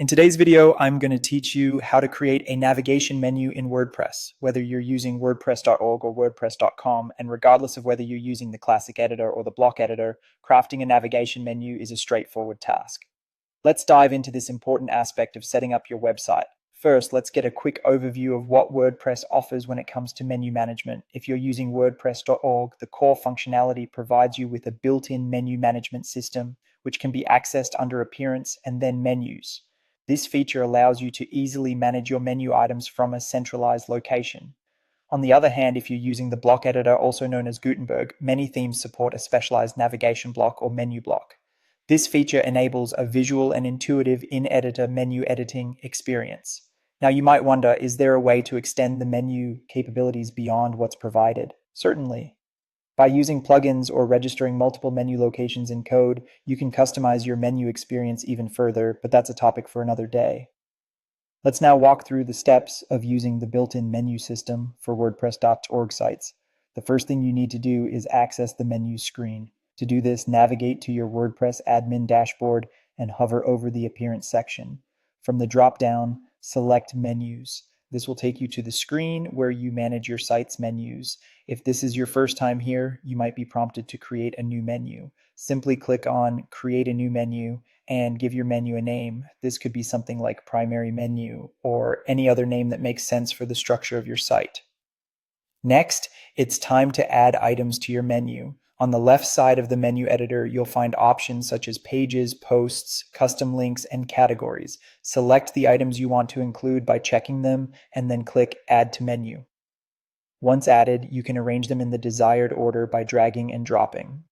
In today's video, I'm going to teach you how to create a navigation menu in WordPress, whether you're using WordPress.org or WordPress.com, and regardless of whether you're using the classic editor or the block editor, crafting a navigation menu is a straightforward task. Let's dive into this important aspect of setting up your website. First, let's get a quick overview of what WordPress offers when it comes to menu management. If you're using WordPress.org, the core functionality provides you with a built-in menu management system, which can be accessed under Appearance and then Menus. This feature allows you to easily manage your menu items from a centralized location. On the other hand, if you're using the block editor, also known as Gutenberg, many themes support a specialized navigation block or menu block. This feature enables a visual and intuitive in-editor menu editing experience. Now you might wonder, is there a way to extend the menu capabilities beyond what's provided? Certainly. By using plugins or registering multiple menu locations in code, you can customize your menu experience even further, but that's a topic for another day. Let's now walk through the steps of using the built-in menu system for WordPress.org sites. The first thing you need to do is access the menu screen. To do this, navigate to your WordPress admin dashboard and hover over the Appearance section. From the drop-down, select Menus. This will take you to the screen where you manage your site's menus. If this is your first time here, you might be prompted to create a new menu. Simply click on Create a New Menu and give your menu a name. This could be something like Primary Menu or any other name that makes sense for the structure of your site. Next, it's time to add items to your menu. On the left side of the menu editor, you'll find options such as pages, posts, custom links, and categories. Select the items you want to include by checking them and then click Add to Menu. Once added, you can arrange them in the desired order by dragging and dropping.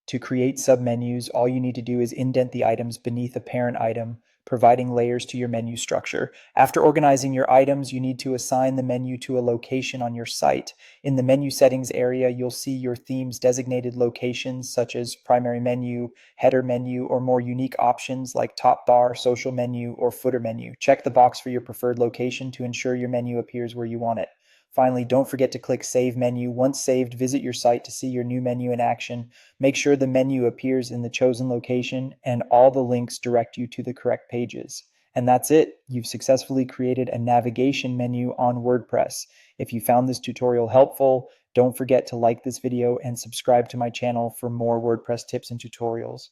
To create submenus, all you need to do is indent the items beneath a parent item, providing layers to your menu structure. After organizing your items, you need to assign the menu to a location on your site. In the menu settings area, you'll see your theme's designated locations such as primary menu, header menu, or more unique options like top bar, social menu, or footer menu. Check the box for your preferred location to ensure your menu appears where you want it. Finally, don't forget to click Save Menu. Once saved, visit your site to see your new menu in action. Make sure the menu appears in the chosen location and all the links direct you to the correct pages. And that's it. You've successfully created a navigation menu on WordPress. If you found this tutorial helpful, don't forget to like this video and subscribe to my channel for more WordPress tips and tutorials.